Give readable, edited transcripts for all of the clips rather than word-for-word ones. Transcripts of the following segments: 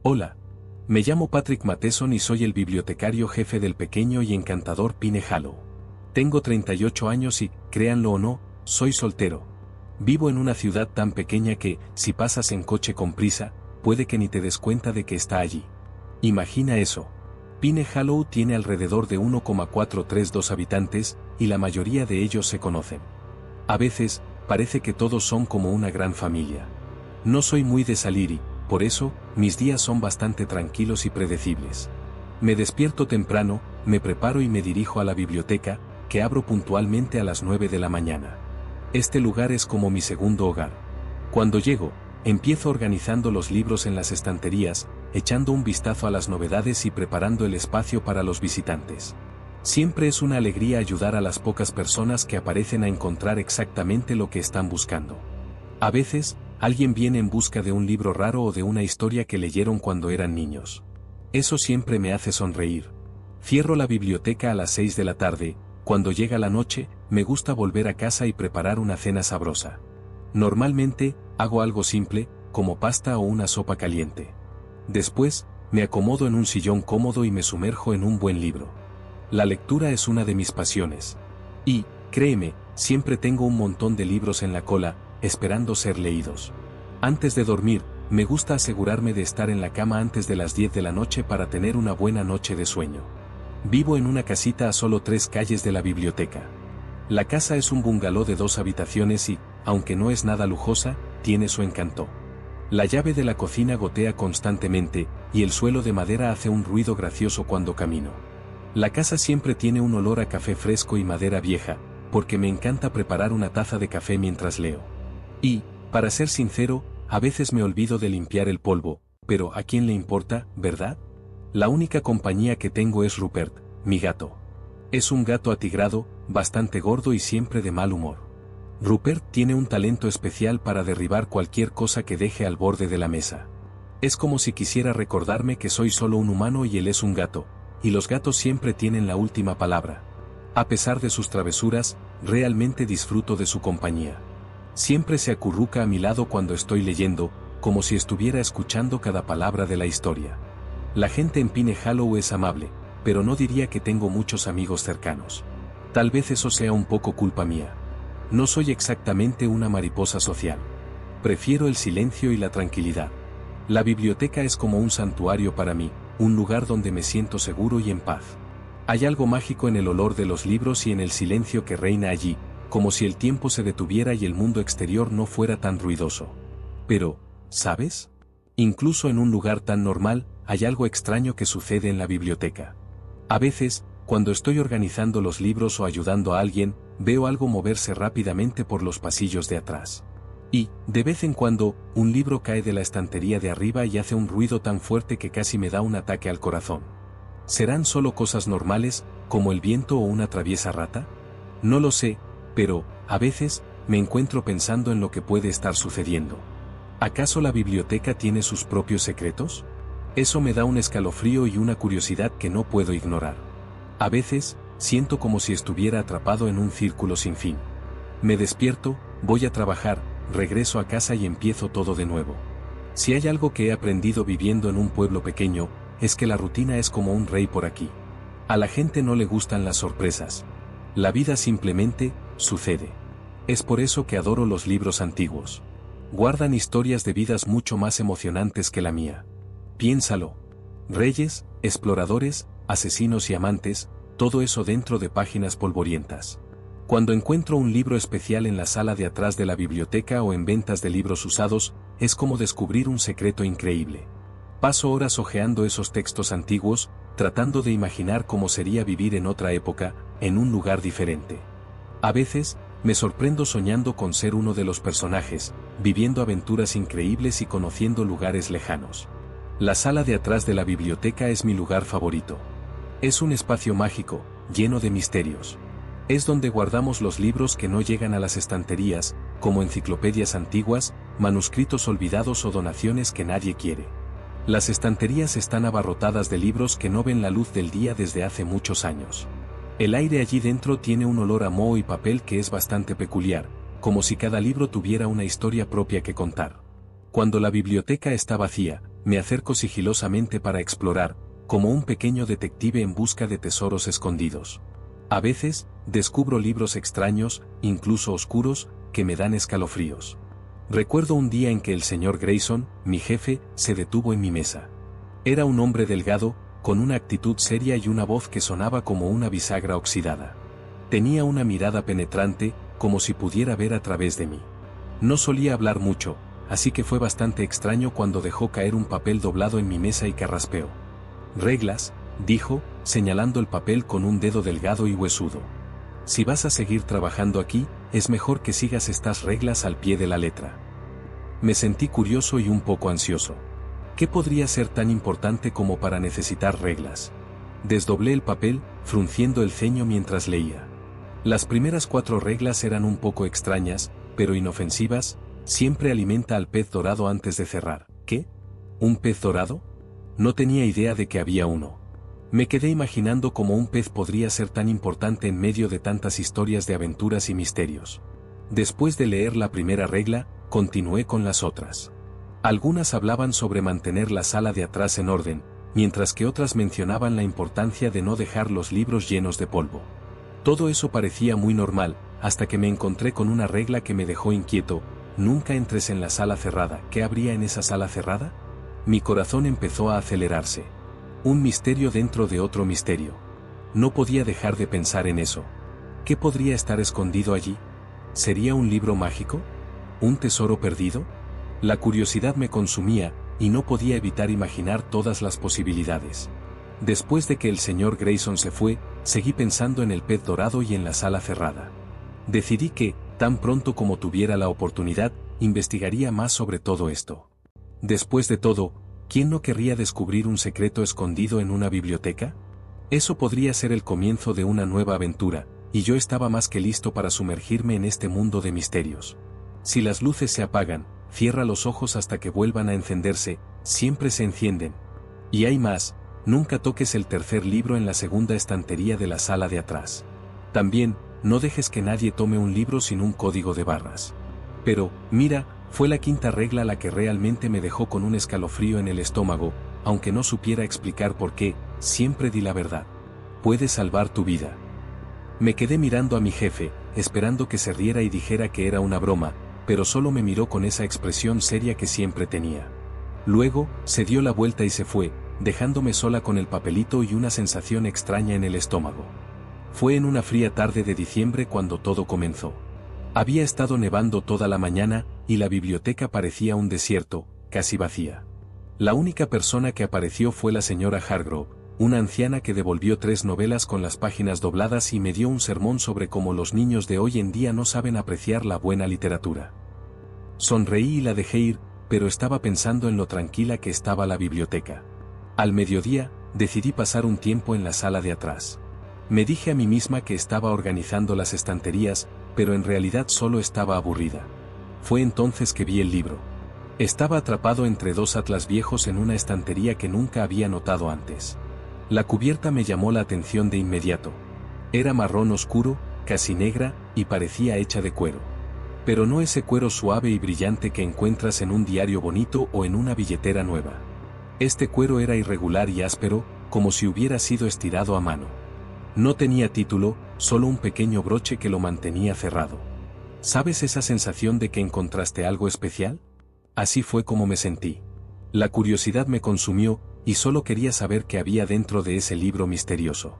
Hola. Me llamo Patrick Matheson y soy el bibliotecario jefe del pequeño y encantador Pine Hollow. Tengo 38 años y, créanlo o no, soy soltero. Vivo en una ciudad tan pequeña que, si pasas en coche con prisa, puede que ni te des cuenta de que está allí. Imagina eso. Pine Hollow tiene alrededor de 1,432 habitantes, y la mayoría de ellos se conocen. A veces, parece que todos son como una gran familia. No soy muy de salir y, por eso, mis días son bastante tranquilos y predecibles. Me despierto temprano, me preparo y me dirijo a la biblioteca, que abro puntualmente a las 9 de la mañana. Este lugar es como mi segundo hogar. Cuando llego, empiezo organizando los libros en las estanterías, echando un vistazo a las novedades y preparando el espacio para los visitantes. Siempre es una alegría ayudar a las pocas personas que aparecen a encontrar exactamente lo que están buscando. A veces, alguien viene en busca de un libro raro o de una historia que leyeron cuando eran niños. Eso siempre me hace sonreír. Cierro la biblioteca a las 6 de la tarde, cuando llega la noche, me gusta volver a casa y preparar una cena sabrosa. Normalmente, hago algo simple, como pasta o una sopa caliente. Después, me acomodo en un sillón cómodo y me sumerjo en un buen libro. La lectura es una de mis pasiones. Y, créeme, siempre tengo un montón de libros en la cola, esperando ser leídos. Antes de dormir, me gusta asegurarme de estar en la cama antes de las 10 de la noche para tener una buena noche de sueño. Vivo en una casita a solo 3 calles de la biblioteca. La casa es un bungalow de 2 habitaciones y, aunque no es nada lujosa, tiene su encanto. La llave de la cocina gotea constantemente, y el suelo de madera hace un ruido gracioso cuando camino. La casa siempre tiene un olor a café fresco y madera vieja, porque me encanta preparar una taza de café mientras leo. Y, para ser sincero, a veces me olvido de limpiar el polvo, pero ¿a quién le importa, verdad? La única compañía que tengo es Rupert, mi gato. Es un gato atigrado, bastante gordo y siempre de mal humor. Rupert tiene un talento especial para derribar cualquier cosa que deje al borde de la mesa. Es como si quisiera recordarme que soy solo un humano y él es un gato, y los gatos siempre tienen la última palabra. A pesar de sus travesuras, realmente disfruto de su compañía. Siempre se acurruca a mi lado cuando estoy leyendo, como si estuviera escuchando cada palabra de la historia. La gente en Pine Hollow es amable, pero no diría que tengo muchos amigos cercanos. Tal vez eso sea un poco culpa mía. No soy exactamente una mariposa social. Prefiero el silencio y la tranquilidad. La biblioteca es como un santuario para mí, un lugar donde me siento seguro y en paz. Hay algo mágico en el olor de los libros y en el silencio que reina allí, como si el tiempo se detuviera y el mundo exterior no fuera tan ruidoso. Pero, ¿sabes? Incluso en un lugar tan normal, hay algo extraño que sucede en la biblioteca. A veces, cuando estoy organizando los libros o ayudando a alguien, veo algo moverse rápidamente por los pasillos de atrás. Y, de vez en cuando, un libro cae de la estantería de arriba y hace un ruido tan fuerte que casi me da un ataque al corazón. ¿Serán solo cosas normales, como el viento o una traviesa rata? No lo sé, pero, a veces, me encuentro pensando en lo que puede estar sucediendo. ¿Acaso la biblioteca tiene sus propios secretos? Eso me da un escalofrío y una curiosidad que no puedo ignorar. A veces, siento como si estuviera atrapado en un círculo sin fin. Me despierto, voy a trabajar, regreso a casa y empiezo todo de nuevo. Si hay algo que he aprendido viviendo en un pueblo pequeño, es que la rutina es como un rey por aquí. A la gente no le gustan las sorpresas. La vida simplemente sucede. Es por eso que adoro los libros antiguos. Guardan historias de vidas mucho más emocionantes que la mía. Piénsalo. Reyes, exploradores, asesinos y amantes, todo eso dentro de páginas polvorientas. Cuando encuentro un libro especial en la sala de atrás de la biblioteca o en ventas de libros usados, es como descubrir un secreto increíble. Paso horas hojeando esos textos antiguos, tratando de imaginar cómo sería vivir en otra época, en un lugar diferente. A veces, me sorprendo soñando con ser uno de los personajes, viviendo aventuras increíbles y conociendo lugares lejanos. La sala de atrás de la biblioteca es mi lugar favorito. Es un espacio mágico, lleno de misterios. Es donde guardamos los libros que no llegan a las estanterías, como enciclopedias antiguas, manuscritos olvidados o donaciones que nadie quiere. Las estanterías están abarrotadas de libros que no ven la luz del día desde hace muchos años. El aire allí dentro tiene un olor a moho y papel que es bastante peculiar, como si cada libro tuviera una historia propia que contar. Cuando la biblioteca está vacía, me acerco sigilosamente para explorar, como un pequeño detective en busca de tesoros escondidos. A veces, descubro libros extraños, incluso oscuros, que me dan escalofríos. Recuerdo un día en que el señor Grayson, mi jefe, se detuvo en mi mesa. Era un hombre delgado, con una actitud seria y una voz que sonaba como una bisagra oxidada. Tenía una mirada penetrante, como si pudiera ver a través de mí. No solía hablar mucho, así que fue bastante extraño cuando dejó caer un papel doblado en mi mesa y carraspeó. «Reglas», dijo, señalando el papel con un dedo delgado y huesudo. «Si vas a seguir trabajando aquí, es mejor que sigas estas reglas al pie de la letra». Me sentí curioso y un poco ansioso. ¿Qué podría ser tan importante como para necesitar reglas? Desdoblé el papel, frunciendo el ceño mientras leía. Las primeras 4 reglas eran un poco extrañas, pero inofensivas. Siempre alimenta al pez dorado antes de cerrar. ¿Qué? ¿Un pez dorado? No tenía idea de que había uno. Me quedé imaginando cómo un pez podría ser tan importante en medio de tantas historias de aventuras y misterios. Después de leer la primera regla, continué con las otras. Algunas hablaban sobre mantener la sala de atrás en orden, mientras que otras mencionaban la importancia de no dejar los libros llenos de polvo. Todo eso parecía muy normal, hasta que me encontré con una regla que me dejó inquieto: nunca entres en la sala cerrada. ¿Qué habría en esa sala cerrada? Mi corazón empezó a acelerarse. Un misterio dentro de otro misterio. No podía dejar de pensar en eso. ¿Qué podría estar escondido allí? ¿Sería un libro mágico? ¿Un tesoro perdido? La curiosidad me consumía, y no podía evitar imaginar todas las posibilidades. Después de que el señor Grayson se fue, seguí pensando en el pez dorado y en la sala cerrada. Decidí que, tan pronto como tuviera la oportunidad, investigaría más sobre todo esto. Después de todo, ¿quién no querría descubrir un secreto escondido en una biblioteca? Eso podría ser el comienzo de una nueva aventura, y yo estaba más que listo para sumergirme en este mundo de misterios. Si las luces se apagan, cierra los ojos hasta que vuelvan a encenderse, siempre se encienden. Y hay más, nunca toques el tercer libro en la segunda estantería de la sala de atrás. También, no dejes que nadie tome un libro sin un código de barras. Pero, mira, fue la 5ª regla la que realmente me dejó con un escalofrío en el estómago, aunque no supiera explicar por qué. Siempre di la verdad. Puede salvar tu vida. Me quedé mirando a mi jefe, esperando que se riera y dijera que era una broma, pero solo me miró con esa expresión seria que siempre tenía. Luego, se dio la vuelta y se fue, dejándome sola con el papelito y una sensación extraña en el estómago. Fue en una fría tarde de diciembre cuando todo comenzó. Había estado nevando toda la mañana, y la biblioteca parecía un desierto, casi vacía. La única persona que apareció fue la señora Hargrove, una anciana que devolvió 3 novelas con las páginas dobladas y me dio un sermón sobre cómo los niños de hoy en día no saben apreciar la buena literatura. Sonreí y la dejé ir, pero estaba pensando en lo tranquila que estaba la biblioteca. Al mediodía, decidí pasar un tiempo en la sala de atrás. Me dije a mí misma que estaba organizando las estanterías, pero en realidad solo estaba aburrida. Fue entonces que vi el libro. Estaba atrapado entre 2 atlas viejos en una estantería que nunca había notado antes. La cubierta me llamó la atención de inmediato. Era marrón oscuro, casi negra, y parecía hecha de cuero. Pero no ese cuero suave y brillante que encuentras en un diario bonito o en una billetera nueva. Este cuero era irregular y áspero, como si hubiera sido estirado a mano. No tenía título, solo un pequeño broche que lo mantenía cerrado. ¿Sabes esa sensación de que encontraste algo especial? Así fue como me sentí. La curiosidad me consumió, y solo quería saber qué había dentro de ese libro misterioso.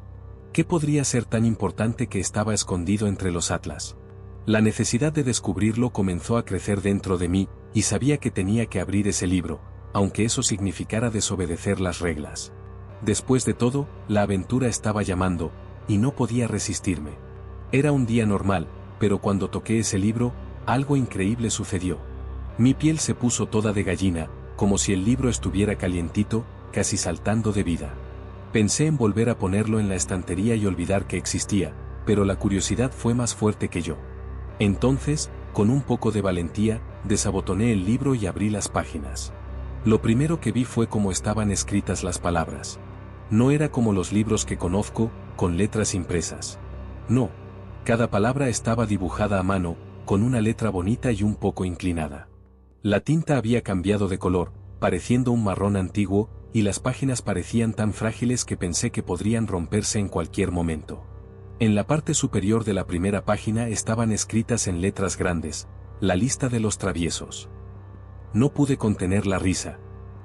¿Qué podría ser tan importante que estaba escondido entre los atlas? La necesidad de descubrirlo comenzó a crecer dentro de mí, y sabía que tenía que abrir ese libro, aunque eso significara desobedecer las reglas. Después de todo, la aventura estaba llamando, y no podía resistirme. Era un día normal, pero cuando toqué ese libro, algo increíble sucedió. Mi piel se puso toda de gallina, como si el libro estuviera calientito, casi saltando de vida. Pensé en volver a ponerlo en la estantería y olvidar que existía, pero la curiosidad fue más fuerte que yo. Entonces, con un poco de valentía, desabotoné el libro y abrí las páginas. Lo primero que vi fue cómo estaban escritas las palabras. No era como los libros que conozco, con letras impresas. No. Cada palabra estaba dibujada a mano, con una letra bonita y un poco inclinada. La tinta había cambiado de color, pareciendo un marrón antiguo, y las páginas parecían tan frágiles que pensé que podrían romperse en cualquier momento. En la parte superior de la primera página estaban escritas en letras grandes, la lista de los traviesos. No pude contener la risa.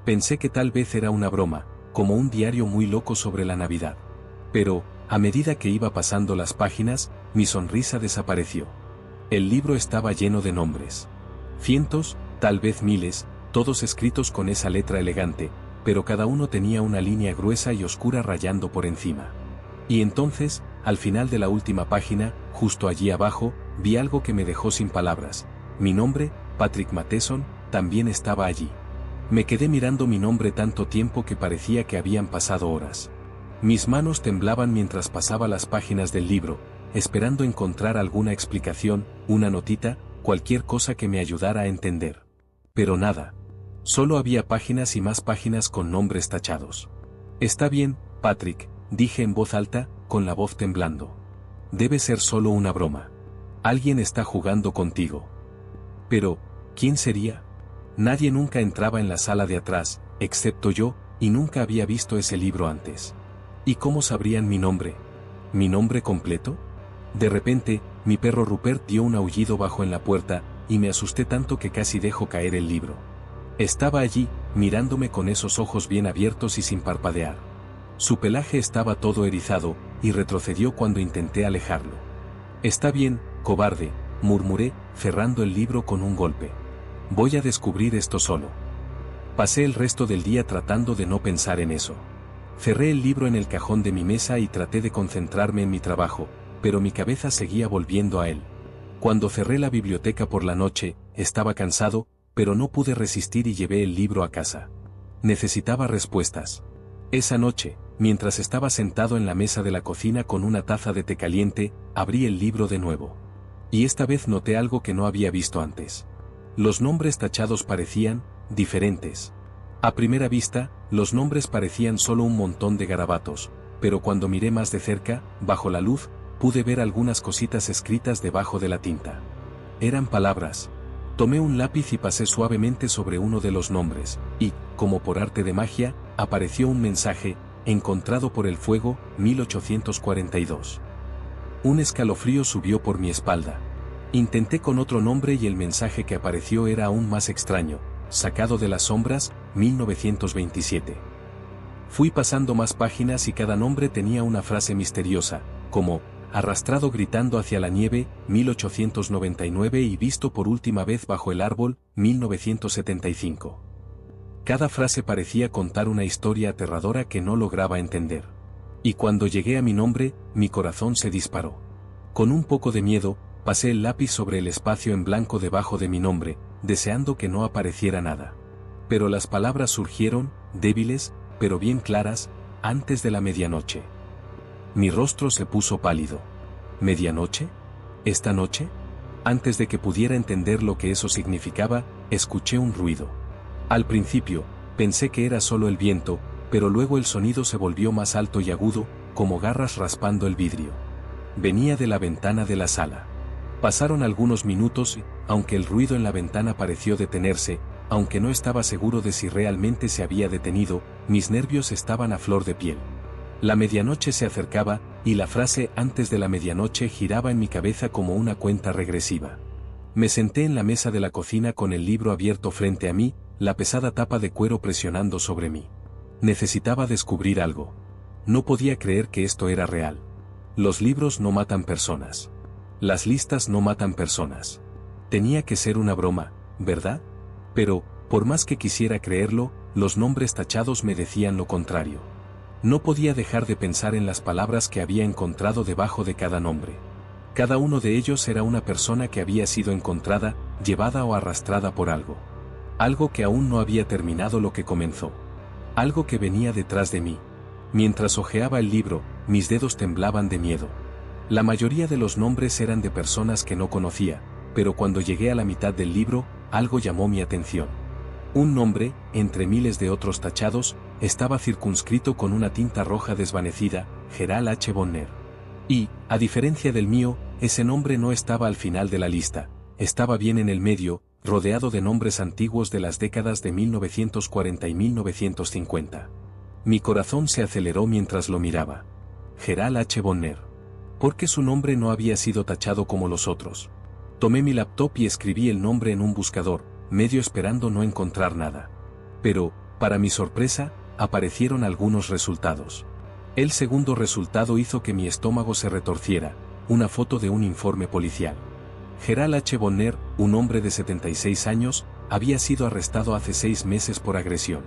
Pensé que tal vez era una broma, como un diario muy loco sobre la Navidad. Pero, a medida que iba pasando las páginas, mi sonrisa desapareció. El libro estaba lleno de nombres. Cientos, tal vez miles, todos escritos con esa letra elegante, pero cada uno tenía una línea gruesa y oscura rayando por encima. Y entonces, al final de la última página, justo allí abajo, vi algo que me dejó sin palabras. Mi nombre, Patrick Matheson, también estaba allí. Me quedé mirando mi nombre tanto tiempo que parecía que habían pasado horas. Mis manos temblaban mientras pasaba las páginas del libro, esperando encontrar alguna explicación, una notita, cualquier cosa que me ayudara a entender. Pero nada. Solo había páginas y más páginas con nombres tachados. Está bien, Patrick, dije en voz alta, con la voz temblando. Debe ser solo una broma. Alguien está jugando contigo. Pero, ¿quién sería? Nadie nunca entraba en la sala de atrás, excepto yo, y nunca había visto ese libro antes. ¿Y cómo sabrían mi nombre? ¿Mi nombre completo? De repente, mi perro Rupert dio un aullido bajo en la puerta, y me asusté tanto que casi dejó caer el libro. Estaba allí, mirándome con esos ojos bien abiertos y sin parpadear. Su pelaje estaba todo erizado, y retrocedió cuando intenté alejarlo. Está bien, cobarde, murmuré, cerrando el libro con un golpe. Voy a descubrir esto solo. Pasé el resto del día tratando de no pensar en eso. Cerré el libro en el cajón de mi mesa y traté de concentrarme en mi trabajo, pero mi cabeza seguía volviendo a él. Cuando cerré la biblioteca por la noche, estaba cansado, pero no pude resistir y llevé el libro a casa. Necesitaba respuestas. Esa noche, mientras estaba sentado en la mesa de la cocina con una taza de té caliente, abrí el libro de nuevo. Y esta vez noté algo que no había visto antes. Los nombres tachados parecían diferentes. A primera vista, los nombres parecían solo un montón de garabatos, pero cuando miré más de cerca, bajo la luz, pude ver algunas cositas escritas debajo de la tinta. Eran palabras. Tomé un lápiz y pasé suavemente sobre uno de los nombres, y, como por arte de magia, apareció un mensaje, encontrado por el fuego, 1842. Un escalofrío subió por mi espalda. Intenté con otro nombre y el mensaje que apareció era aún más extraño, sacado de las sombras, 1927. Fui pasando más páginas y cada nombre tenía una frase misteriosa, como, arrastrado gritando hacia la nieve, 1899 y visto por última vez bajo el árbol, 1975. Cada frase parecía contar una historia aterradora que no lograba entender. Y cuando llegué a mi nombre, mi corazón se disparó. Con un poco de miedo, pasé el lápiz sobre el espacio en blanco debajo de mi nombre, deseando que no apareciera nada. Pero las palabras surgieron, débiles, pero bien claras, antes de la medianoche. Mi rostro se puso pálido. ¿Medianoche? ¿Esta noche? Antes de que pudiera entender lo que eso significaba, escuché un ruido. Al principio, pensé que era solo el viento, pero luego el sonido se volvió más alto y agudo, como garras raspando el vidrio. Venía de la ventana de la sala. Pasaron algunos minutos y, aunque el ruido en la ventana pareció detenerse, aunque no estaba seguro de si realmente se había detenido, mis nervios estaban a flor de piel. La medianoche se acercaba, y la frase antes de la medianoche giraba en mi cabeza como una cuenta regresiva. Me senté en la mesa de la cocina con el libro abierto frente a mí, la pesada tapa de cuero presionando sobre mí. Necesitaba descubrir algo. No podía creer que esto era real. Los libros no matan personas. Las listas no matan personas. Tenía que ser una broma, ¿verdad? Pero, por más que quisiera creerlo, los nombres tachados me decían lo contrario. No podía dejar de pensar en las palabras que había encontrado debajo de cada nombre. Cada uno de ellos era una persona que había sido encontrada, llevada o arrastrada por algo. Algo que aún no había terminado lo que comenzó. Algo que venía detrás de mí. Mientras hojeaba el libro, mis dedos temblaban de miedo. La mayoría de los nombres eran de personas que no conocía, pero cuando llegué a la mitad del libro, algo llamó mi atención. Un nombre, entre miles de otros tachados, estaba circunscrito con una tinta roja desvanecida, Gerald H. Bonner. Y, a diferencia del mío, ese nombre no estaba al final de la lista, estaba bien en el medio, rodeado de nombres antiguos de las décadas de 1940 y 1950. Mi corazón se aceleró mientras lo miraba. Gerald H. Bonner. Porque su nombre no había sido tachado como los otros. Tomé mi laptop y escribí el nombre en un buscador, medio esperando no encontrar nada. Pero, para mi sorpresa, aparecieron algunos resultados. El segundo resultado hizo que mi estómago se retorciera, una foto de un informe policial. Gerald H. Bonner, un hombre de 76 años, había sido arrestado hace 6 meses por agresión.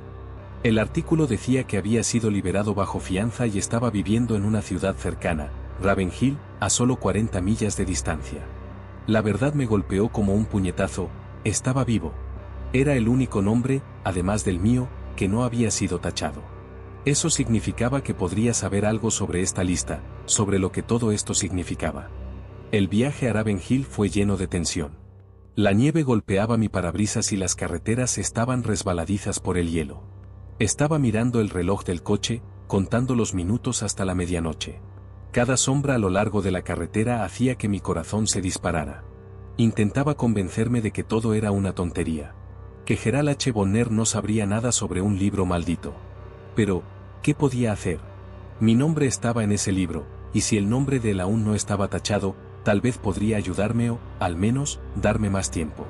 El artículo decía que había sido liberado bajo fianza y estaba viviendo en una ciudad cercana, Raven Hill, a solo 40 millas de distancia. La verdad me golpeó como un puñetazo, estaba vivo. Era el único nombre, además del mío, que no había sido tachado. Eso significaba que podría saber algo sobre esta lista, sobre lo que todo esto significaba. El viaje a Raven Hill fue lleno de tensión. La nieve golpeaba mi parabrisas y las carreteras estaban resbaladizas por el hielo. Estaba mirando el reloj del coche, contando los minutos hasta la medianoche. Cada sombra a lo largo de la carretera hacía que mi corazón se disparara. Intentaba convencerme de que todo era una tontería. Que Gerald H. Bonner no sabría nada sobre un libro maldito. Pero, ¿qué podía hacer? Mi nombre estaba en ese libro, y si el nombre de él aún no estaba tachado, tal vez podría ayudarme o, al menos, darme más tiempo.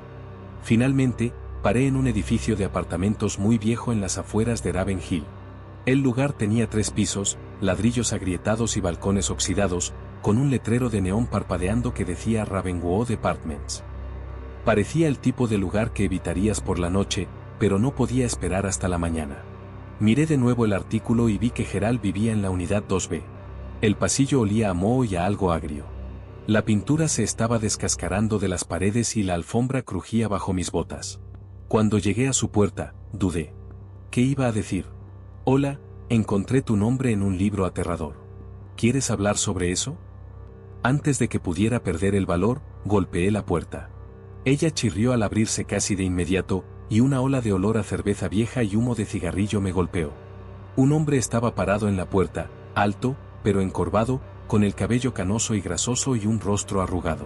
Finalmente, paré en un edificio de apartamentos muy viejo en las afueras de Raven Hill. El lugar tenía 3 pisos, ladrillos agrietados y balcones oxidados, con un letrero de neón parpadeando que decía Ravenwood Apartments. Parecía el tipo de lugar que evitarías por la noche, pero no podía esperar hasta la mañana. Miré de nuevo el artículo y vi que Gerald vivía en la unidad 2B. El pasillo olía a moho y a algo agrio. La pintura se estaba descascarando de las paredes y la alfombra crujía bajo mis botas. Cuando llegué a su puerta, dudé. ¿Qué iba a decir? Hola, encontré tu nombre en un libro aterrador. ¿Quieres hablar sobre eso? Antes de que pudiera perder el valor, golpeé la puerta. Ella chirrió al abrirse casi de inmediato, y una ola de olor a cerveza vieja y humo de cigarrillo me golpeó. Un hombre estaba parado en la puerta, alto, pero encorvado, con el cabello canoso y grasoso y un rostro arrugado.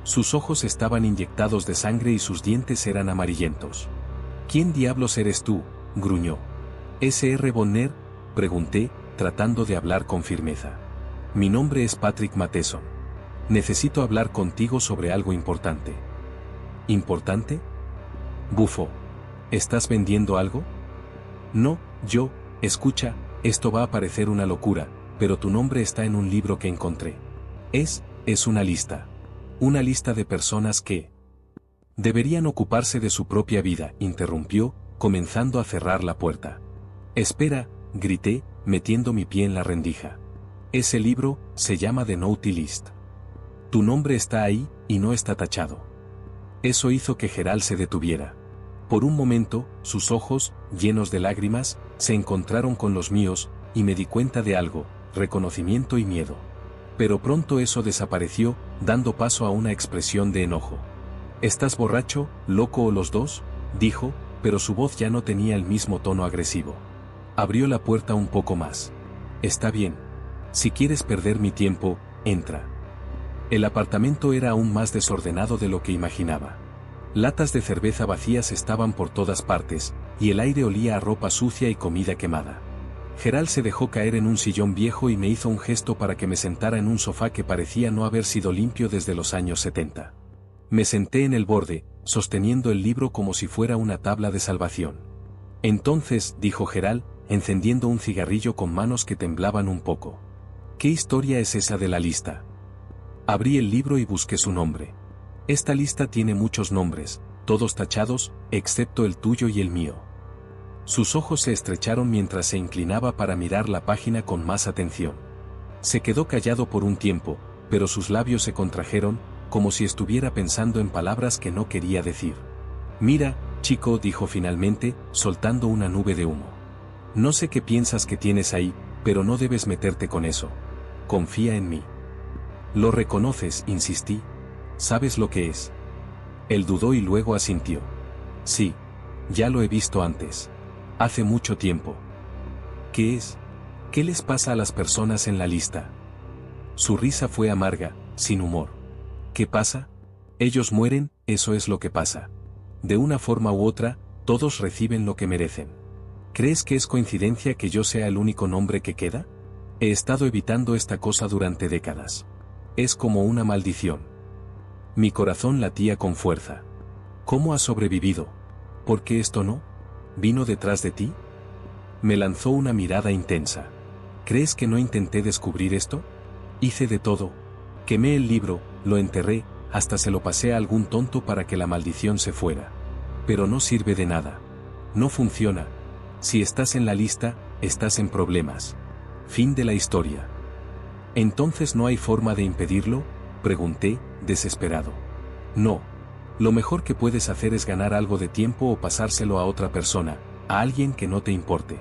Sus ojos estaban inyectados de sangre y sus dientes eran amarillentos. ¿Quién diablos eres tú?, gruñó. ¿S.R. Bonner?, pregunté, tratando de hablar con firmeza. Mi nombre es Patrick Matheson. Necesito hablar contigo sobre algo importante. ¿Importante? Bufó. ¿Estás vendiendo algo? No, escucha, esto va a parecer una locura, pero tu nombre está en un libro que encontré. Es una lista. Una lista de personas que deberían ocuparse de su propia vida, interrumpió, comenzando a cerrar la puerta. Espera, grité, metiendo mi pie en la rendija. Ese libro se llama The Naughty List. Tu nombre está ahí, y no está tachado. Eso hizo que Gerald se detuviera. Por un momento, sus ojos, llenos de lágrimas, se encontraron con los míos, y me di cuenta de algo, reconocimiento y miedo. Pero pronto eso desapareció, dando paso a una expresión de enojo. ¿Estás borracho, loco o los dos?, dijo, pero su voz ya no tenía el mismo tono agresivo. Abrió la puerta un poco más. Está bien. Si quieres perder mi tiempo, entra. El apartamento era aún más desordenado de lo que imaginaba. Latas de cerveza vacías estaban por todas partes, y el aire olía a ropa sucia y comida quemada. Gerald se dejó caer en un sillón viejo y me hizo un gesto para que me sentara en un sofá que parecía no haber sido limpio desde los años 70. Me senté en el borde, sosteniendo el libro como si fuera una tabla de salvación. Entonces, dijo Gerald, encendiendo un cigarrillo con manos que temblaban un poco. ¿Qué historia es esa de la lista? Abrí el libro y busqué su nombre. Esta lista tiene muchos nombres, todos tachados, excepto el tuyo y el mío. Sus ojos se estrecharon mientras se inclinaba para mirar la página con más atención. Se quedó callado por un tiempo, pero sus labios se contrajeron, como si estuviera pensando en palabras que no quería decir. Mira, chico, dijo finalmente, soltando una nube de humo. No sé qué piensas que tienes ahí, pero no debes meterte con eso. Confía en mí. Lo reconoces, insistí. ¿Sabes lo que es? Él dudó y luego asintió. Sí, ya lo he visto antes. Hace mucho tiempo. ¿Qué es? ¿Qué les pasa a las personas en la lista? Su risa fue amarga, sin humor. ¿Qué pasa? Ellos mueren, eso es lo que pasa. De una forma u otra, todos reciben lo que merecen. ¿Crees que es coincidencia que yo sea el único nombre que queda? He estado evitando esta cosa durante décadas. Es como una maldición. Mi corazón latía con fuerza. ¿Cómo has sobrevivido? ¿Por qué esto no? ¿Vino detrás de ti? Me lanzó una mirada intensa. ¿Crees que no intenté descubrir esto? Hice de todo. Quemé el libro, lo enterré, hasta se lo pasé a algún tonto para que la maldición se fuera. Pero no sirve de nada. No funciona. Si estás en la lista, estás en problemas. Fin de la historia. ¿Entonces no hay forma de impedirlo?, pregunté, desesperado. No. Lo mejor que puedes hacer es ganar algo de tiempo o pasárselo a otra persona, a alguien que no te importe.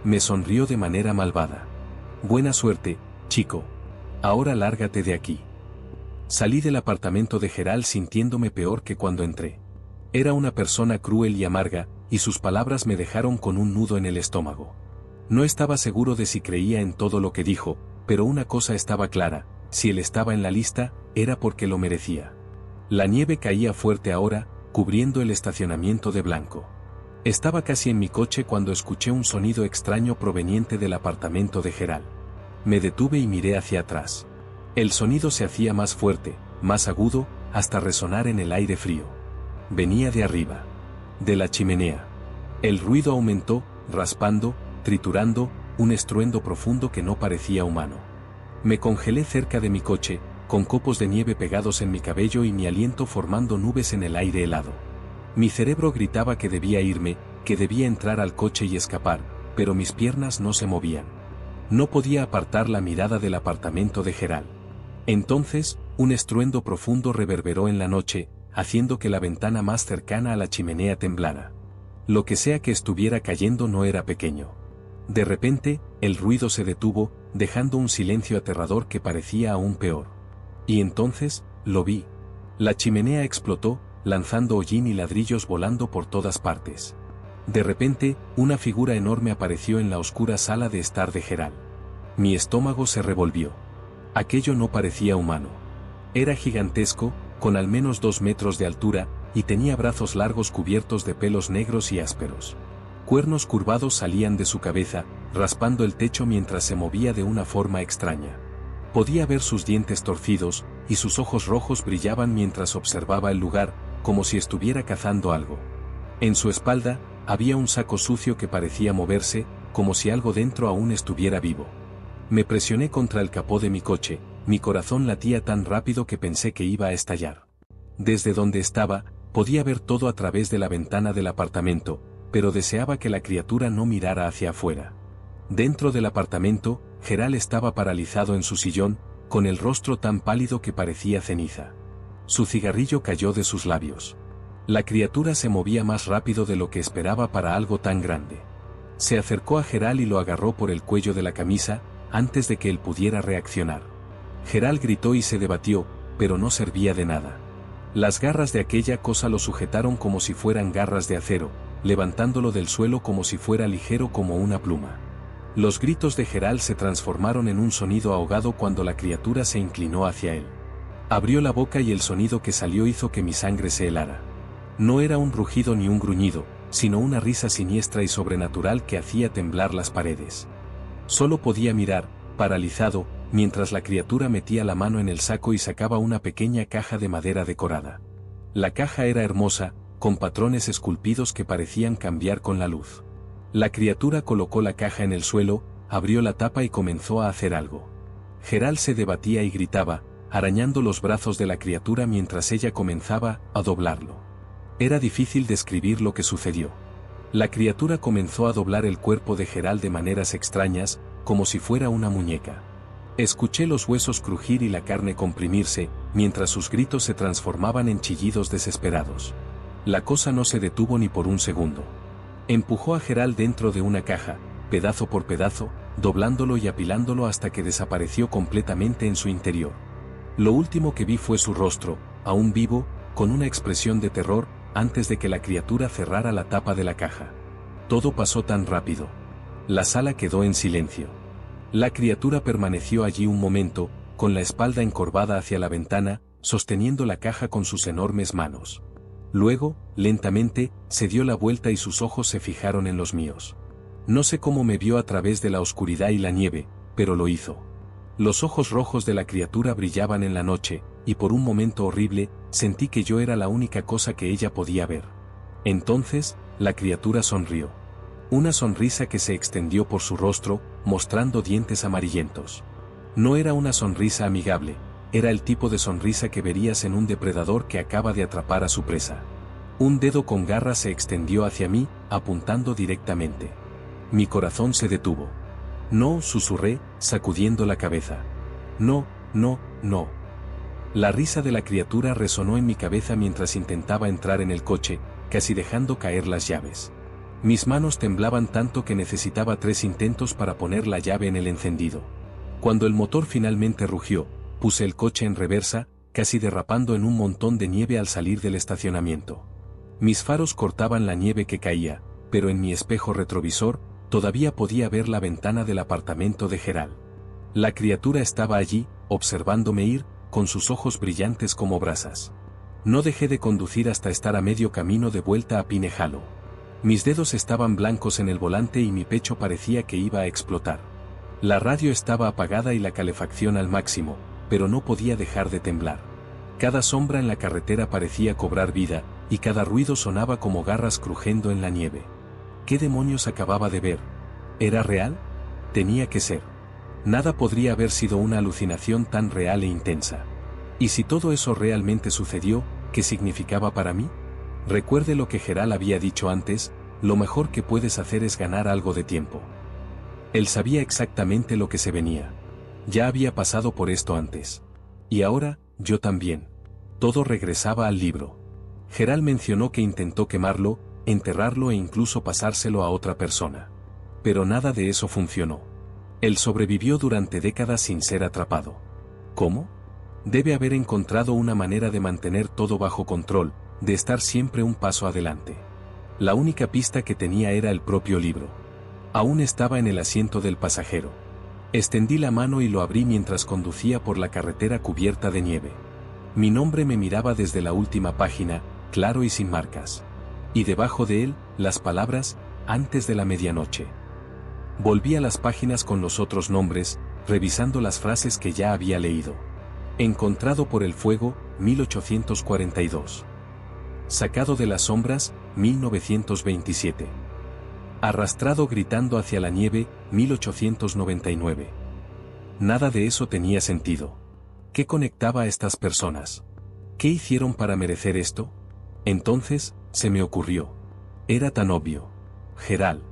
Me sonrió de manera malvada. Buena suerte, chico. Ahora lárgate de aquí. Salí del apartamento de Gerald sintiéndome peor que cuando entré. Era una persona cruel y amarga, y sus palabras me dejaron con un nudo en el estómago. No estaba seguro de si creía en todo lo que dijo, pero una cosa estaba clara: si él estaba en la lista, era porque lo merecía. La nieve caía fuerte ahora, cubriendo el estacionamiento de blanco. Estaba casi en mi coche cuando escuché un sonido extraño proveniente del apartamento de Gerald. Me detuve y miré hacia atrás. El sonido se hacía más fuerte, más agudo, hasta resonar en el aire frío. Venía de arriba. De la chimenea. El ruido aumentó, raspando, triturando, un estruendo profundo que no parecía humano. Me congelé cerca de mi coche, con copos de nieve pegados en mi cabello y mi aliento formando nubes en el aire helado. Mi cerebro gritaba que debía irme, que debía entrar al coche y escapar, pero mis piernas no se movían. No podía apartar la mirada del apartamento de Gerald. Entonces, un estruendo profundo reverberó en la noche, haciendo que la ventana más cercana a la chimenea temblara. Lo que sea que estuviera cayendo no era pequeño. De repente, el ruido se detuvo, dejando un silencio aterrador que parecía aún peor. Y entonces, lo vi. La chimenea explotó, lanzando hollín y ladrillos volando por todas partes. De repente, una figura enorme apareció en la oscura sala de estar de Gerald. Mi estómago se revolvió. Aquello no parecía humano. Era gigantesco, con al menos 2 metros de altura, y tenía brazos largos cubiertos de pelos negros y ásperos. Cuernos curvados salían de su cabeza, raspando el techo mientras se movía de una forma extraña. Podía ver sus dientes torcidos, y sus ojos rojos brillaban mientras observaba el lugar, como si estuviera cazando algo. En su espalda, había un saco sucio que parecía moverse, como si algo dentro aún estuviera vivo. Me presioné contra el capó de mi coche, mi corazón latía tan rápido que pensé que iba a estallar. Desde donde estaba, podía ver todo a través de la ventana del apartamento, pero deseaba que la criatura no mirara hacia afuera. Dentro del apartamento, Gerald estaba paralizado en su sillón, con el rostro tan pálido que parecía ceniza. Su cigarrillo cayó de sus labios. La criatura se movía más rápido de lo que esperaba para algo tan grande. Se acercó a Gerald y lo agarró por el cuello de la camisa, antes de que él pudiera reaccionar. Gerald gritó y se debatió, pero no servía de nada. Las garras de aquella cosa lo sujetaron como si fueran garras de acero, levantándolo del suelo como si fuera ligero como una pluma. Los gritos de Gerald se transformaron en un sonido ahogado cuando la criatura se inclinó hacia él. Abrió la boca y el sonido que salió hizo que mi sangre se helara. No era un rugido ni un gruñido, sino una risa siniestra y sobrenatural que hacía temblar las paredes. Solo podía mirar, paralizado, mientras la criatura metía la mano en el saco y sacaba una pequeña caja de madera decorada. La caja era hermosa, con patrones esculpidos que parecían cambiar con la luz. La criatura colocó la caja en el suelo, abrió la tapa y comenzó a hacer algo. Gerald se debatía y gritaba, arañando los brazos de la criatura mientras ella comenzaba a doblarlo. Era difícil describir lo que sucedió. La criatura comenzó a doblar el cuerpo de Gerald de maneras extrañas, como si fuera una muñeca. Escuché los huesos crujir y la carne comprimirse, mientras sus gritos se transformaban en chillidos desesperados. La cosa no se detuvo ni por un segundo. Empujó a Gerald dentro de una caja, pedazo por pedazo, doblándolo y apilándolo hasta que desapareció completamente en su interior. Lo último que vi fue su rostro, aún vivo, con una expresión de terror, antes de que la criatura cerrara la tapa de la caja. Todo pasó tan rápido. La sala quedó en silencio. La criatura permaneció allí un momento, con la espalda encorvada hacia la ventana, sosteniendo la caja con sus enormes manos. Luego, lentamente, se dio la vuelta y sus ojos se fijaron en los míos. No sé cómo me vio a través de la oscuridad y la nieve, pero lo hizo. Los ojos rojos de la criatura brillaban en la noche, y por un momento horrible, sentí que yo era la única cosa que ella podía ver. Entonces, la criatura sonrió. Una sonrisa que se extendió por su rostro, mostrando dientes amarillentos. No era una sonrisa amigable, era el tipo de sonrisa que verías en un depredador que acaba de atrapar a su presa. Un dedo con garra se extendió hacia mí, apuntando directamente. Mi corazón se detuvo. No, susurré, sacudiendo la cabeza. No, no, no. La risa de la criatura resonó en mi cabeza mientras intentaba entrar en el coche, casi dejando caer las llaves. Mis manos temblaban tanto que necesitaba 3 intentos para poner la llave en el encendido. Cuando el motor finalmente rugió, puse el coche en reversa, casi derrapando en un montón de nieve al salir del estacionamiento. Mis faros cortaban la nieve que caía, pero en mi espejo retrovisor, todavía podía ver la ventana del apartamento de Gerald. La criatura estaba allí, observándome ir, con sus ojos brillantes como brasas. No dejé de conducir hasta estar a medio camino de vuelta a Pine Hollow. Mis dedos estaban blancos en el volante y mi pecho parecía que iba a explotar. La radio estaba apagada y la calefacción al máximo, pero no podía dejar de temblar. Cada sombra en la carretera parecía cobrar vida, y cada ruido sonaba como garras crujiendo en la nieve. ¿Qué demonios acababa de ver? ¿Era real? Tenía que ser. Nada podría haber sido una alucinación tan real e intensa. ¿Y si todo eso realmente sucedió, qué significaba para mí? Recuerde lo que Gerald había dicho antes, lo mejor que puedes hacer es ganar algo de tiempo. Él sabía exactamente lo que se venía. Ya había pasado por esto antes. Y ahora, yo también. Todo regresaba al libro. Gerald mencionó que intentó quemarlo, enterrarlo e incluso pasárselo a otra persona. Pero nada de eso funcionó. Él sobrevivió durante décadas sin ser atrapado. ¿Cómo? Debe haber encontrado una manera de mantener todo bajo control, de estar siempre un paso adelante. La única pista que tenía era el propio libro. Aún estaba en el asiento del pasajero. Extendí la mano y lo abrí mientras conducía por la carretera cubierta de nieve. Mi nombre me miraba desde la última página, claro y sin marcas. Y debajo de él, las palabras, antes de la medianoche. Volví a las páginas con los otros nombres, revisando las frases que ya había leído. Encontrado por el fuego, 1842. Sacado de las sombras, 1927. Arrastrado gritando hacia la nieve, 1899. Nada de eso tenía sentido. ¿Qué conectaba a estas personas? ¿Qué hicieron para merecer esto? Entonces, se me ocurrió. Era tan obvio. Gerald.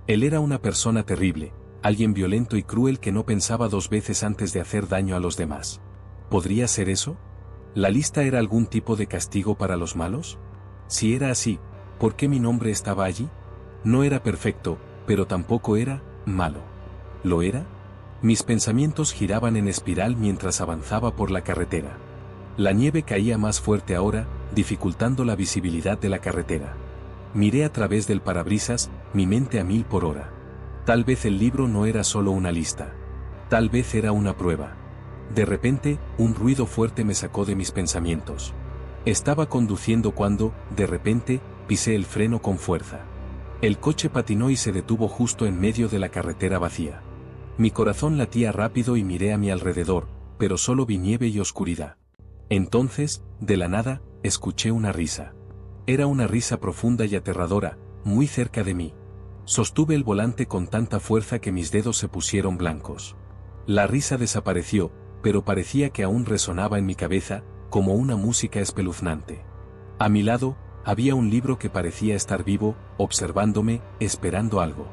Él era una persona terrible, alguien violento y cruel que no pensaba 2 veces antes de hacer daño a los demás. ¿Podría ser eso? ¿La lista era algún tipo de castigo para los malos? Si era así, ¿por qué mi nombre estaba allí? No era perfecto, pero tampoco era malo. ¿Lo era? Mis pensamientos giraban en espiral mientras avanzaba por la carretera. La nieve caía más fuerte ahora, dificultando la visibilidad de la carretera. Miré a través del parabrisas, mi mente a 1000 por hora. Tal vez el libro no era solo una lista. Tal vez era una prueba. De repente, un ruido fuerte me sacó de mis pensamientos. Estaba conduciendo cuando, de repente, pisé el freno con fuerza. El coche patinó y se detuvo justo en medio de la carretera vacía. Mi corazón latía rápido y miré a mi alrededor, pero solo vi nieve y oscuridad. Entonces, de la nada, escuché una risa. Era una risa profunda y aterradora, muy cerca de mí. Sostuve el volante con tanta fuerza que mis dedos se pusieron blancos. La risa desapareció, pero parecía que aún resonaba en mi cabeza, como una música espeluznante. A mi lado, había un libro que parecía estar vivo, observándome, esperando algo.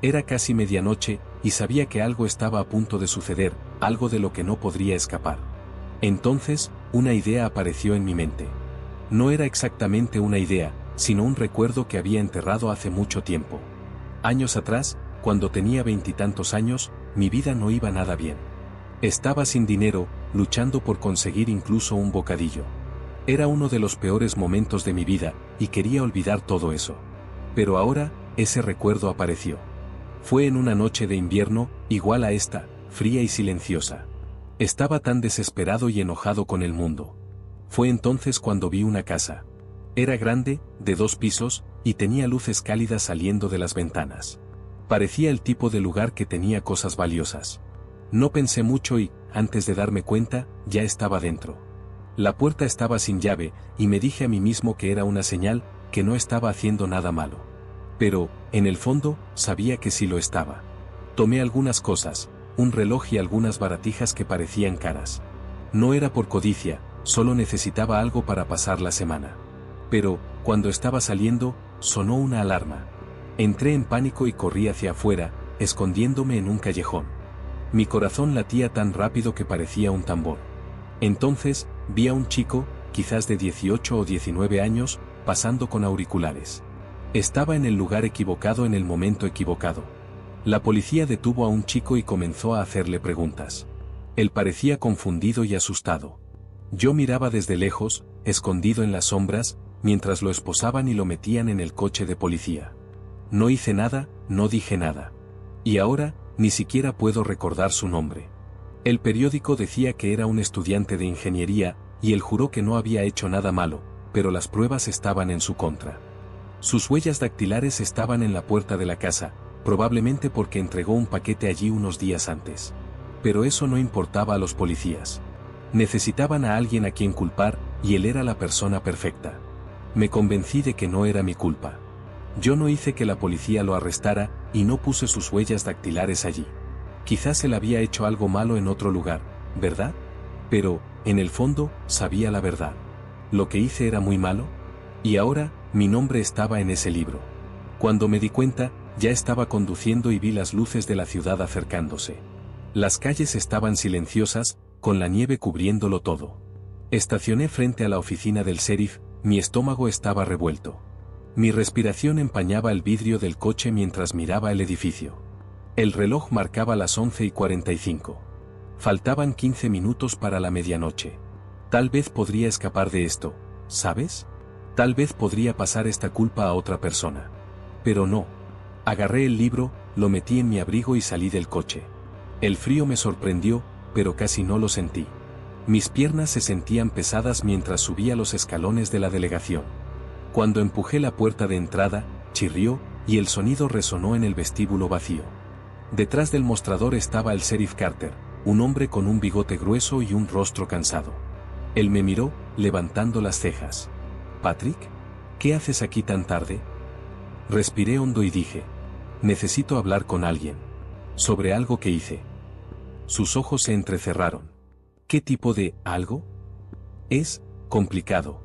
Era casi medianoche, y sabía que algo estaba a punto de suceder, algo de lo que no podría escapar. Entonces, una idea apareció en mi mente. No era exactamente una idea, sino un recuerdo que había enterrado hace mucho tiempo. Años atrás, cuando tenía 20 y tantos años, mi vida no iba nada bien. Estaba sin dinero, luchando por conseguir incluso un bocadillo. Era uno de los peores momentos de mi vida, y quería olvidar todo eso. Pero ahora, ese recuerdo apareció. Fue en una noche de invierno, igual a esta, fría y silenciosa. Estaba tan desesperado y enojado con el mundo. Fue entonces cuando vi una casa. Era grande, de 2 pisos, y tenía luces cálidas saliendo de las ventanas. Parecía el tipo de lugar que tenía cosas valiosas. No pensé mucho y, antes de darme cuenta, ya estaba dentro. La puerta estaba sin llave, y me dije a mí mismo que era una señal, que no estaba haciendo nada malo. Pero, en el fondo, sabía que sí lo estaba. Tomé algunas cosas, un reloj y algunas baratijas que parecían caras. No era por codicia, solo necesitaba algo para pasar la semana. Pero, cuando estaba saliendo, sonó una alarma. Entré en pánico y corrí hacia afuera, escondiéndome en un callejón. Mi corazón latía tan rápido que parecía un tambor. Entonces, vi a un chico, quizás de 18 o 19 años, pasando con auriculares. Estaba en el lugar equivocado en el momento equivocado. La policía detuvo a un chico y comenzó a hacerle preguntas. Él parecía confundido y asustado. Yo miraba desde lejos, escondido en las sombras, mientras lo esposaban y lo metían en el coche de policía. No hice nada, no dije nada. Y ahora, ni siquiera puedo recordar su nombre. El periódico decía que era un estudiante de ingeniería, y él juró que no había hecho nada malo, pero las pruebas estaban en su contra. Sus huellas dactilares estaban en la puerta de la casa, probablemente porque entregó un paquete allí unos días antes. Pero eso no importaba a los policías. Necesitaban a alguien a quien culpar, y él era la persona perfecta. Me convencí de que no era mi culpa. Yo no hice que la policía lo arrestara, y no puse sus huellas dactilares allí. Quizás él había hecho algo malo en otro lugar, ¿verdad? Pero, en el fondo, sabía la verdad. ¿Lo que hice era muy malo? Y ahora, mi nombre estaba en ese libro. Cuando me di cuenta, ya estaba conduciendo y vi las luces de la ciudad acercándose. Las calles estaban silenciosas, con la nieve cubriéndolo todo. Estacioné frente a la oficina del sheriff, mi estómago estaba revuelto. Mi respiración empañaba el vidrio del coche mientras miraba el edificio. El reloj marcaba las 11:45. Faltaban 15 minutos para la medianoche. Tal vez podría escapar de esto, ¿sabes? Tal vez podría pasar esta culpa a otra persona. Pero no. Agarré el libro, lo metí en mi abrigo y salí del coche. El frío me sorprendió, pero casi no lo sentí. Mis piernas se sentían pesadas mientras subía los escalones de la delegación. Cuando empujé la puerta de entrada, chirrió, y el sonido resonó en el vestíbulo vacío. Detrás del mostrador estaba el sheriff Carter, un hombre con un bigote grueso y un rostro cansado. Él me miró, levantando las cejas. «Patrick, ¿qué haces aquí tan tarde?» Respiré hondo y dije: «Necesito hablar con alguien. Sobre algo que hice». Sus ojos se entrecerraron. «¿Qué tipo de algo?» «Es complicado».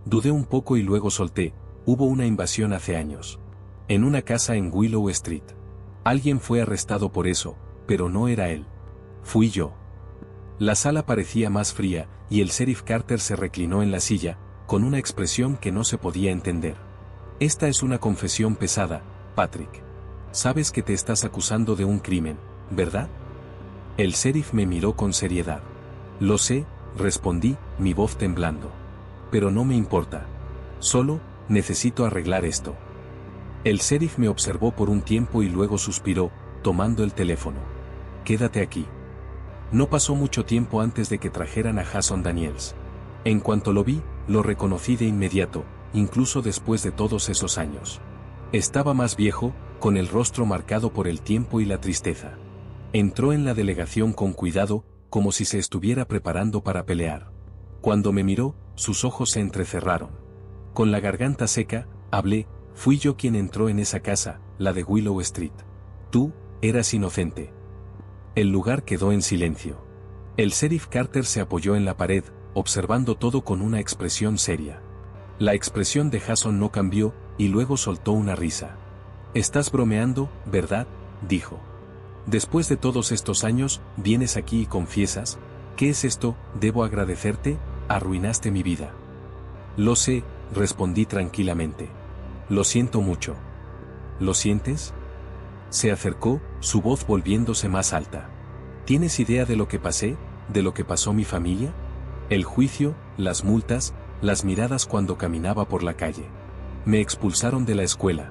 Dudé un poco y luego solté: «Hubo una invasión hace años. En una casa en Willow Street. Alguien fue arrestado por eso, pero no era él. Fui yo». La sala parecía más fría, y el sheriff Carter se reclinó en la silla, con una expresión que no se podía entender. «Esta es una confesión pesada, Patrick. Sabes que te estás acusando de un crimen, ¿verdad?» El sheriff me miró con seriedad. «Lo sé», respondí, mi voz temblando. «Pero no me importa. Solo, necesito arreglar esto». El sheriff me observó por un tiempo y luego suspiró, tomando el teléfono. «Quédate aquí». No pasó mucho tiempo antes de que trajeran a Jason Daniels. En cuanto lo vi, lo reconocí de inmediato, incluso después de todos esos años. Estaba más viejo, con el rostro marcado por el tiempo y la tristeza. Entró en la delegación con cuidado, como si se estuviera preparando para pelear. Cuando me miró, sus ojos se entrecerraron. Con la garganta seca, hablé: «Fui yo quien entró en esa casa, la de Willow Street. Tú, eras inocente». El lugar quedó en silencio. El sheriff Carter se apoyó en la pared, observando todo con una expresión seria. La expresión de Jason no cambió, y luego soltó una risa. «Estás bromeando, ¿verdad?», dijo. «Después de todos estos años, vienes aquí y confiesas. ¿Qué es esto? ¿Debo agradecerte? Arruinaste mi vida». «Lo sé», respondí tranquilamente. «Lo siento mucho». «¿Lo sientes?». Se acercó, su voz volviéndose más alta. «¿Tienes idea de lo que pasé, de lo que pasó mi familia? El juicio, las multas, las miradas cuando caminaba por la calle. Me expulsaron de la escuela.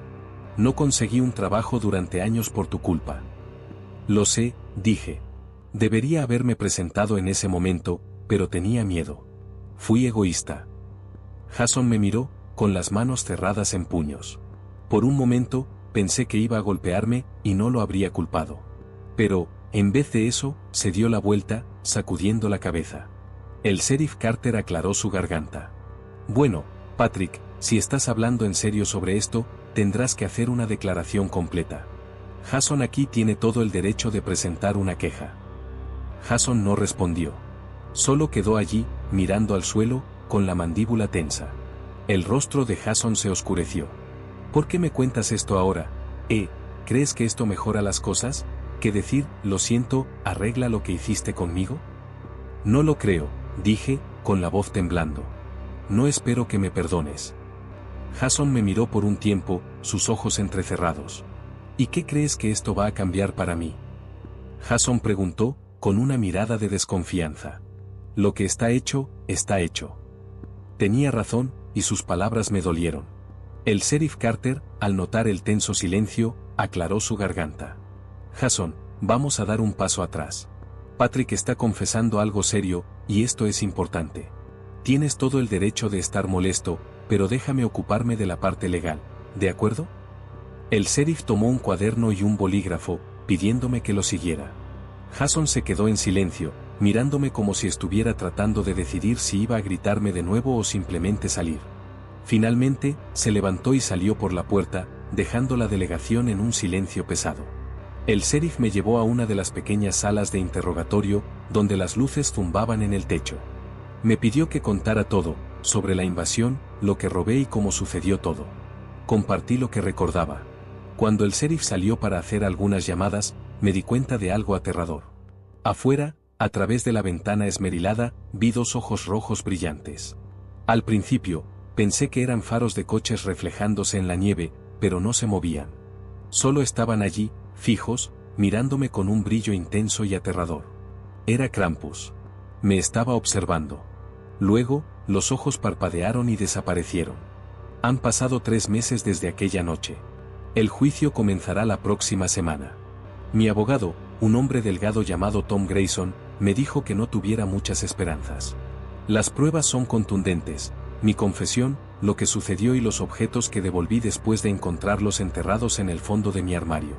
No conseguí un trabajo durante años por tu culpa». «Lo sé», dije. «Debería haberme presentado en ese momento, pero tenía miedo. Fui egoísta». Jason me miró, con las manos cerradas en puños. Por un momento, pensé que iba a golpearme y no lo habría culpado. Pero, en vez de eso, se dio la vuelta, sacudiendo la cabeza. El sheriff Carter aclaró su garganta. Bueno, Patrick, si estás hablando en serio sobre esto, tendrás que hacer una declaración completa. Jason aquí tiene todo el derecho de presentar una queja. Jason no respondió. Solo quedó allí, mirando al suelo, con la mandíbula tensa. El rostro de Jason se oscureció. ¿Por qué me cuentas esto ahora? ¿Crees que esto mejora las cosas? ¿Que decir, lo siento, arregla lo que hiciste conmigo? No lo creo, dije, con la voz temblando. No espero que me perdones. Jason me miró por un tiempo, sus ojos entrecerrados. ¿Y qué crees que esto va a cambiar para mí? Jason preguntó, con una mirada de desconfianza. Lo que está hecho, está hecho. Tenía razón, y sus palabras me dolieron. El sheriff Carter, al notar el tenso silencio, aclaró su garganta. Jason, vamos a dar un paso atrás. Patrick está confesando algo serio, y esto es importante. Tienes todo el derecho de estar molesto, pero déjame ocuparme de la parte legal, ¿de acuerdo? El sheriff tomó un cuaderno y un bolígrafo, pidiéndome que lo siguiera. Jason se quedó en silencio, mirándome como si estuviera tratando de decidir si iba a gritarme de nuevo o simplemente salir. Finalmente, se levantó y salió por la puerta, dejando la delegación en un silencio pesado. El sheriff me llevó a una de las pequeñas salas de interrogatorio, donde las luces zumbaban en el techo. Me pidió que contara todo, sobre la invasión, lo que robé y cómo sucedió todo. Compartí lo que recordaba. Cuando el sheriff salió para hacer algunas llamadas, me di cuenta de algo aterrador. Afuera, a través de la ventana esmerilada, vi dos ojos rojos brillantes. Al principio, pensé que eran faros de coches reflejándose en la nieve, pero no se movían. Solo estaban allí, fijos, mirándome con un brillo intenso y aterrador. Era Krampus. Me estaba observando. Luego, los ojos parpadearon y desaparecieron. Han pasado 3 meses desde aquella noche. El juicio comenzará la próxima semana. Mi abogado, un hombre delgado llamado Tom Grayson, me dijo que no tuviera muchas esperanzas. Las pruebas son contundentes, mi confesión, lo que sucedió y los objetos que devolví después de encontrarlos enterrados en el fondo de mi armario.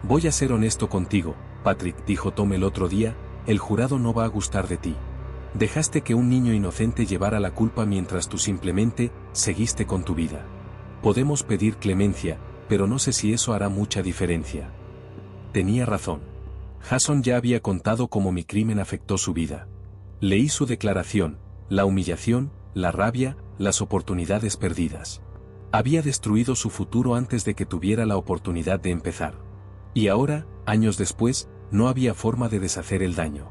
Voy a ser honesto contigo, Patrick, dijo Tom el otro día, el jurado no va a gustar de ti. Dejaste que un niño inocente llevara la culpa mientras tú simplemente seguiste con tu vida. Podemos pedir clemencia, pero no sé si eso hará mucha diferencia. Tenía razón. Jason ya había contado cómo mi crimen afectó su vida. Leí su declaración, la humillación, la rabia, las oportunidades perdidas. Había destruido su futuro antes de que tuviera la oportunidad de empezar. Y ahora, años después, no había forma de deshacer el daño.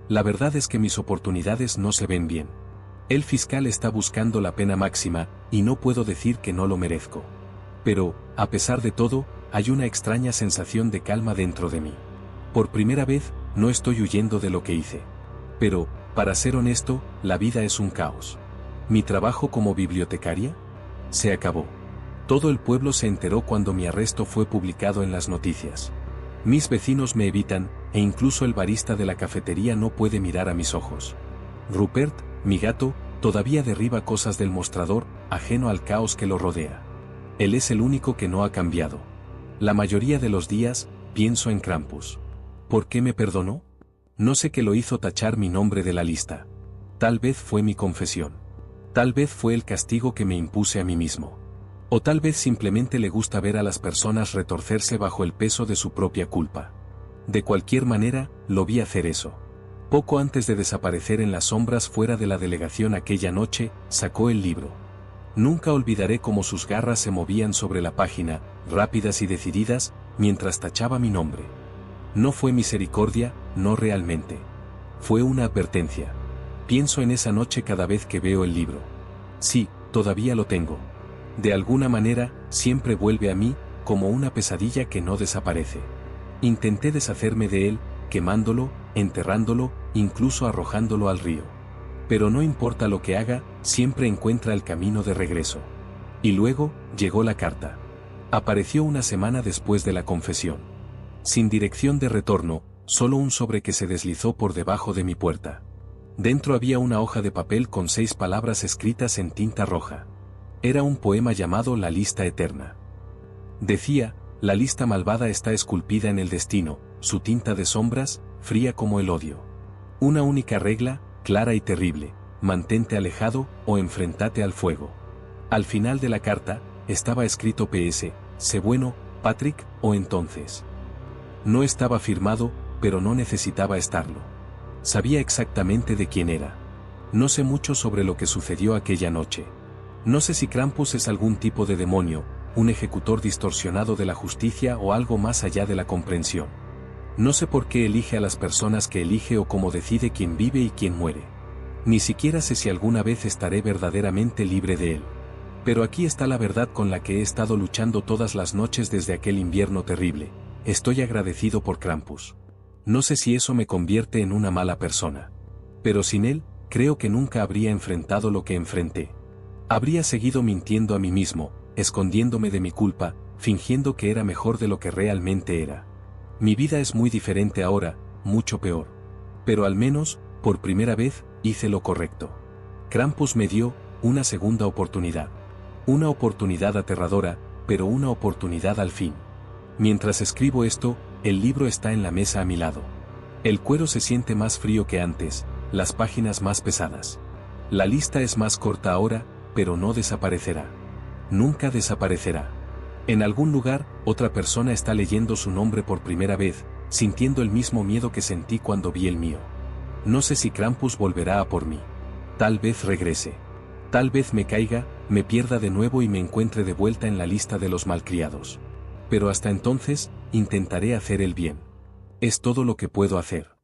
La verdad es que mis oportunidades no se ven bien. El fiscal está buscando la pena máxima, y no puedo decir que no lo merezco. Pero, a pesar de todo, hay una extraña sensación de calma dentro de mí. Por primera vez, no estoy huyendo de lo que hice. Pero, para ser honesto, la vida es un caos. ¿Mi trabajo como bibliotecaria? Se acabó. Todo el pueblo se enteró cuando mi arresto fue publicado en las noticias. Mis vecinos me evitan, e incluso el barista de la cafetería no puede mirar a mis ojos. Rupert, mi gato, todavía derriba cosas del mostrador, ajeno al caos que lo rodea. Él es el único que no ha cambiado. La mayoría de los días, pienso en Krampus. ¿Por qué me perdonó? No sé qué lo hizo tachar mi nombre de la lista. Tal vez fue mi confesión. Tal vez fue el castigo que me impuse a mí mismo. O tal vez simplemente le gusta ver a las personas retorcerse bajo el peso de su propia culpa. De cualquier manera, lo vi hacer eso. Poco antes de desaparecer en las sombras fuera de la delegación aquella noche, sacó el libro. Nunca olvidaré cómo sus garras se movían sobre la página, rápidas y decididas, mientras tachaba mi nombre. No fue misericordia, no realmente. Fue una advertencia. Pienso en esa noche cada vez que veo el libro. Sí, todavía lo tengo. De alguna manera, siempre vuelve a mí, como una pesadilla que no desaparece. Intenté deshacerme de él, quemándolo, enterrándolo, incluso arrojándolo al río. Pero no importa lo que haga, siempre encuentra el camino de regreso. Y luego, llegó la carta. Apareció una semana después de la confesión. Sin dirección de retorno, solo un sobre que se deslizó por debajo de mi puerta. Dentro había una hoja de papel con 6 palabras escritas en tinta roja. Era un poema llamado La lista eterna. Decía, la lista malvada está esculpida en el destino, su tinta de sombras, fría como el odio. Una única regla, clara y terrible, mantente alejado o enfrentate al fuego. Al final de la carta, estaba escrito PS, sé bueno, Patrick, o entonces. No estaba firmado, pero no necesitaba estarlo. Sabía exactamente de quién era. No sé mucho sobre lo que sucedió aquella noche. No sé si Krampus es algún tipo de demonio, un ejecutor distorsionado de la justicia o algo más allá de la comprensión. No sé por qué elige a las personas que elige o cómo decide quién vive y quién muere. Ni siquiera sé si alguna vez estaré verdaderamente libre de él. Pero aquí está la verdad con la que he estado luchando todas las noches desde aquel invierno terrible. Estoy agradecido por Krampus. No sé si eso me convierte en una mala persona. Pero sin él, creo que nunca habría enfrentado lo que enfrenté. Habría seguido mintiendo a mí mismo, escondiéndome de mi culpa, fingiendo que era mejor de lo que realmente era. Mi vida es muy diferente ahora, mucho peor. Pero al menos, por primera vez, hice lo correcto. Krampus me dio una segunda oportunidad. Una oportunidad aterradora, pero una oportunidad al fin. Mientras escribo esto, el libro está en la mesa a mi lado. El cuero se siente más frío que antes, las páginas más pesadas. La lista es más corta ahora, pero no desaparecerá. Nunca desaparecerá. En algún lugar, otra persona está leyendo su nombre por primera vez, sintiendo el mismo miedo que sentí cuando vi el mío. No sé si Krampus volverá a por mí. Tal vez regrese. Tal vez me caiga, me pierda de nuevo y me encuentre de vuelta en la lista de los malcriados. Pero hasta entonces, intentaré hacer el bien. Es todo lo que puedo hacer.